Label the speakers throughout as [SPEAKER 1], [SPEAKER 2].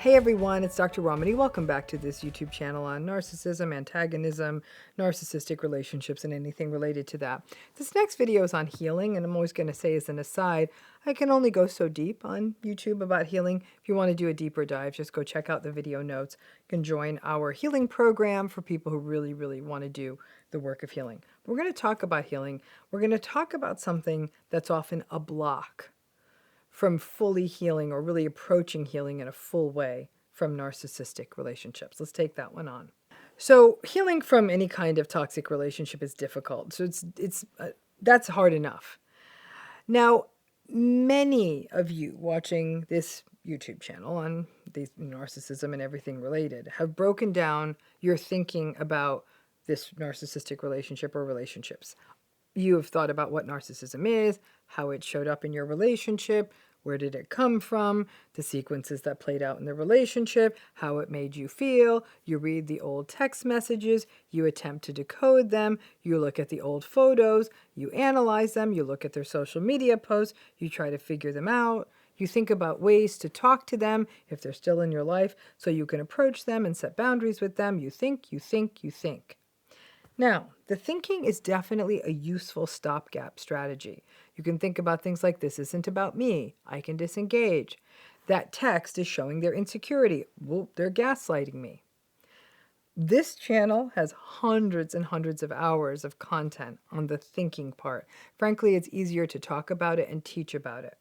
[SPEAKER 1] Hey everyone, it's Dr. Ramani. Welcome back to this YouTube channel on narcissism, antagonism, narcissistic relationships, and anything related to that. This next video is on healing, and I'm always going to say as an aside, I can only go so deep on YouTube about healing. If you want to do a deeper dive, just go check out the video notes. You can join our healing program for people who really want to do the work of healing. We're going to talk about healing. We're going to talk about something that's often a block from fully healing or really approaching healing in a full way from narcissistic relationships. Let's take that one on. So healing from any kind of toxic relationship is difficult. So that's hard enough. Now, many of you watching this YouTube channel on these narcissism and everything related have broken down your thinking about this narcissistic relationship or relationships. You have thought about what narcissism is, how it showed up in your relationship, where did it come from, the sequences that played out in the relationship, how it made you feel. You read the old text messages, you attempt to decode them, you look at the old photos, you analyze them, you look at their social media posts, you try to figure them out. You think about ways to talk to them if they're still in your life so you can approach them and set boundaries with them. You think. Now, the thinking is definitely a useful stopgap strategy. You can think about things like, this isn't about me. I can disengage. That text is showing their insecurity. Well, they're gaslighting me. This channel has hundreds and hundreds of hours of content on the thinking part. Frankly, it's easier to talk about it and teach about it.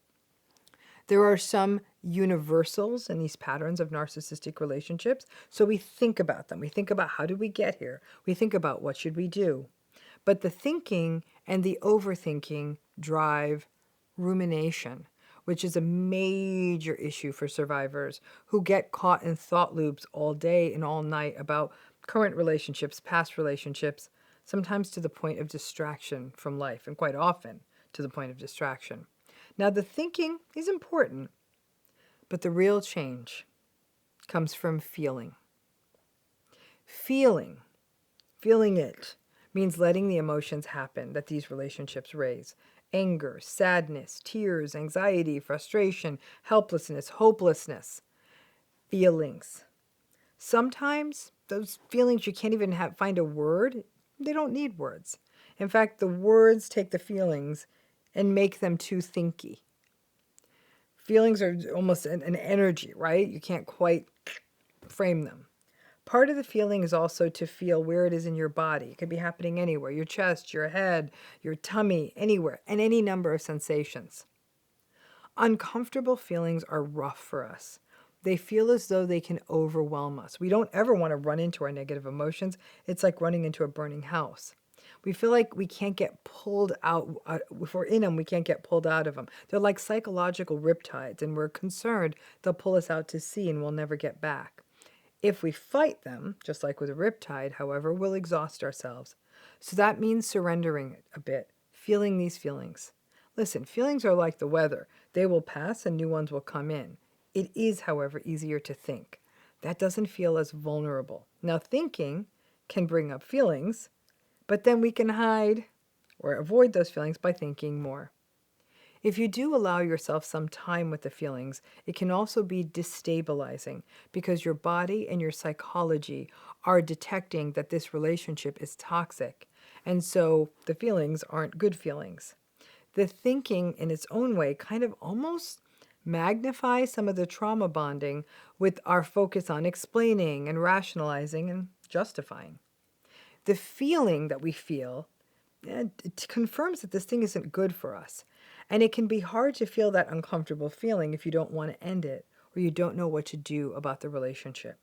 [SPEAKER 1] There are some universals in these patterns of narcissistic relationships, so we think about them. We think about, how did we get here? We think about, what should we do? But the thinking and the overthinking drive rumination, which is a major issue for survivors who get caught in thought loops all day and all night about current relationships, past relationships, sometimes to the point of distraction from life, and quite often to the point of distraction. Now, the thinking is important, but the real change comes from feeling. Feeling it, means letting the emotions happen that these relationships raise. Anger, sadness, tears, anxiety, frustration, helplessness, hopelessness. Feelings. Sometimes those feelings, you can't even find a word. They don't need words. In fact, the words take the feelings and make them too thinky. Feelings are almost an energy, right? You can't quite frame them. Part of the feeling is also to feel where it is in your body. It could be happening anywhere, your chest, your head, your tummy, anywhere, and any number of sensations. Uncomfortable feelings are rough for us. They feel as though they can overwhelm us. We don't ever want to run into our negative emotions. It's like running into a burning house. We feel like we can't get pulled out. If we're in them, we can't get pulled out of them. They're like psychological riptides, and we're concerned they'll pull us out to sea and we'll never get back. If we fight them, just like with a riptide, however, we'll exhaust ourselves. So that means surrendering a bit, feeling these feelings. Listen, feelings are like the weather. They will pass and new ones will come in. It is, however, easier to think. That doesn't feel as vulnerable. Now, thinking can bring up feelings, but then we can hide or avoid those feelings by thinking more. If you do allow yourself some time with the feelings, it can also be destabilizing because your body and your psychology are detecting that this relationship is toxic, and so the feelings aren't good feelings. The thinking in its own way kind of almost magnifies some of the trauma bonding with our focus on explaining and rationalizing and justifying. The feeling that we feel, it confirms that this thing isn't good for us. And it can be hard to feel that uncomfortable feeling if you don't want to end it or you don't know what to do about the relationship.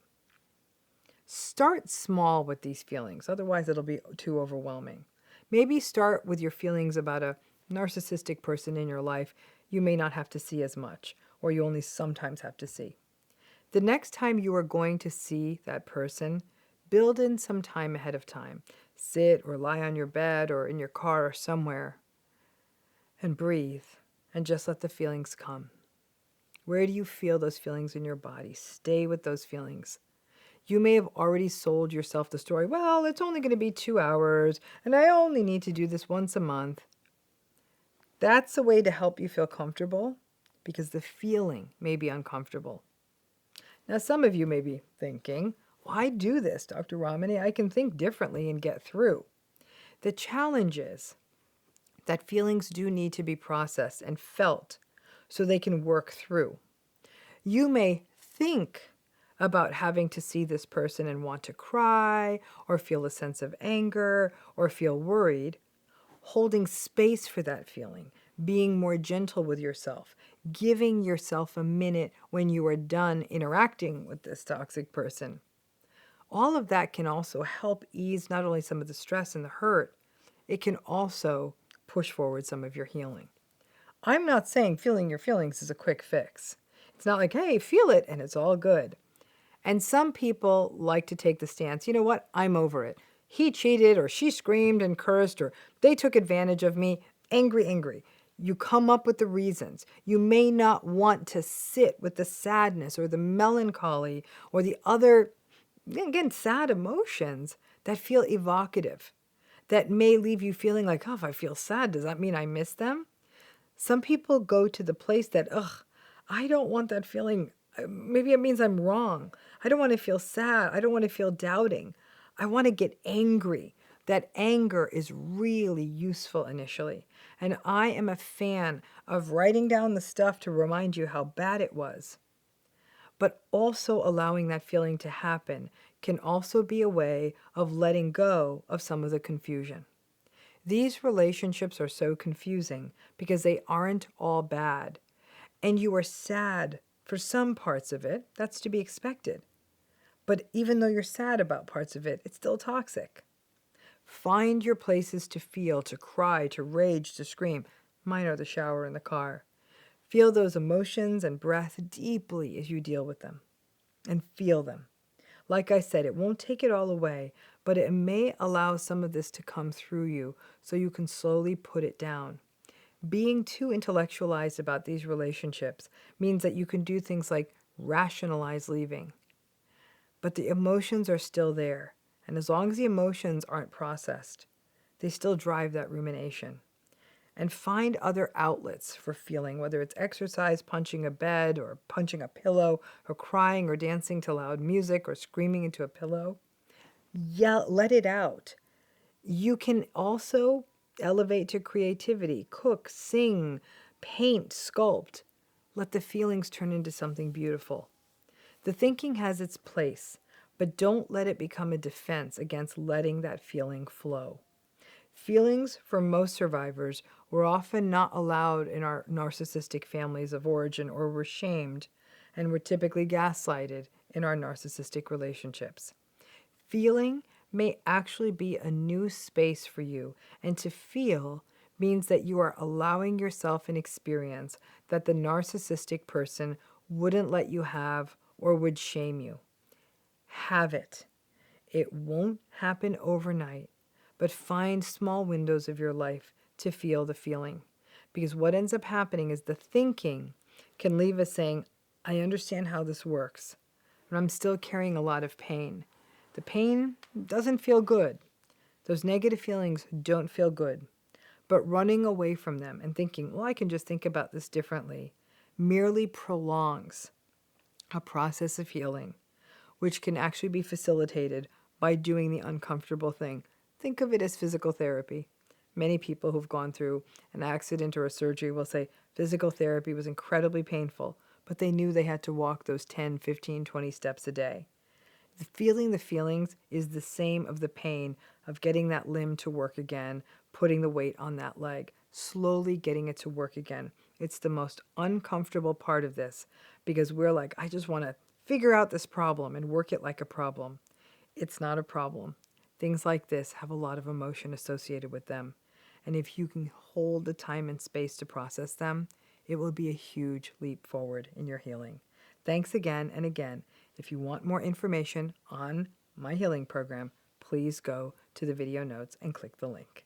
[SPEAKER 1] Start small with these feelings, otherwise it'll be too overwhelming. Maybe start with your feelings about a narcissistic person in your life you may not have to see as much, or you only sometimes have to see. The next time you are going to see that person, build in some time ahead of time. Sit or lie on your bed or in your car or somewhere and breathe and just let the feelings come. Where do you feel those feelings in your body? Stay with those feelings. You may have already sold yourself the story, well, it's only going to be 2 hours and I only need to do this once a month. That's a way to help you feel comfortable because the feeling may be uncomfortable. Now, some of you may be thinking, why do this, Dr. Ramani? I can think differently and get through. The challenge is that feelings do need to be processed and felt so they can work through. You may think about having to see this person and want to cry, or feel a sense of anger, or feel worried, holding space for that feeling, being more gentle with yourself, giving yourself a minute when you are done interacting with this toxic person. All of that can also help ease not only some of the stress and the hurt, it can also push forward some of your healing. I'm not saying feeling your feelings is a quick fix. It's not like, hey, feel it and it's all good. And some people like to take the stance, you know what, I'm over it. He cheated, or she screamed and cursed, or they took advantage of me. Angry, angry. You come up with the reasons. You may not want to sit with the sadness or the melancholy or the other, again, sad emotions that feel evocative, that may leave you feeling like, oh, if I feel sad, does that mean I miss them? Some people go to the place that, ugh, I don't want that feeling. Maybe it means I'm wrong. I don't want to feel sad. I don't want to feel doubting. I want to get angry. That anger is really useful initially. And I am a fan of writing down the stuff to remind you how bad it was. But also allowing that feeling to happen can also be a way of letting go of some of the confusion. These relationships are so confusing because they aren't all bad. And you are sad for some parts of it. That's to be expected. But even though you're sad about parts of it, it's still toxic. Find your places to feel, to cry, to rage, to scream. Mine are the shower and the car. Feel those emotions and breath deeply as you deal with them. And feel them. Like I said, it won't take it all away, but it may allow some of this to come through you so you can slowly put it down. Being too intellectualized about these relationships means that you can do things like rationalize leaving. But the emotions are still there, and as long as the emotions aren't processed, they still drive that rumination. And find other outlets for feeling, whether it's exercise, punching a bed, or punching a pillow, or crying or dancing to loud music, or screaming into a pillow. Yell, let it out. You can also elevate to creativity, cook, sing, paint, sculpt. Let the feelings turn into something beautiful. The thinking has its place, but don't let it become a defense against letting that feeling flow. Feelings for most survivors were often not allowed in our narcissistic families of origin, or were shamed and were typically gaslighted in our narcissistic relationships. Feeling may actually be a new space for you, and to feel means that you are allowing yourself an experience that the narcissistic person wouldn't let you have or would shame you. Have it. It won't happen overnight, but find small windows of your life to feel the feeling. Because what ends up happening is the thinking can leave us saying, I understand how this works, but I'm still carrying a lot of pain. The pain doesn't feel good. Those negative feelings don't feel good. But running away from them and thinking, well, I can just think about this differently, merely prolongs a process of healing, which can actually be facilitated by doing the uncomfortable thing. Think of it as physical therapy. Many people who've gone through an accident or a surgery will say physical therapy was incredibly painful, but they knew they had to walk those 10, 15, 20 steps a day. Feeling the feelings is the same of the pain of getting that limb to work again, putting the weight on that leg, slowly getting it to work again. It's the most uncomfortable part of this because we're like, I just want to figure out this problem and work it like a problem. It's not a problem. Things like this have a lot of emotion associated with them. And if you can hold the time and space to process them, it will be a huge leap forward in your healing. Thanks again and again. If you want more information on my healing program, please go to the video notes and click the link.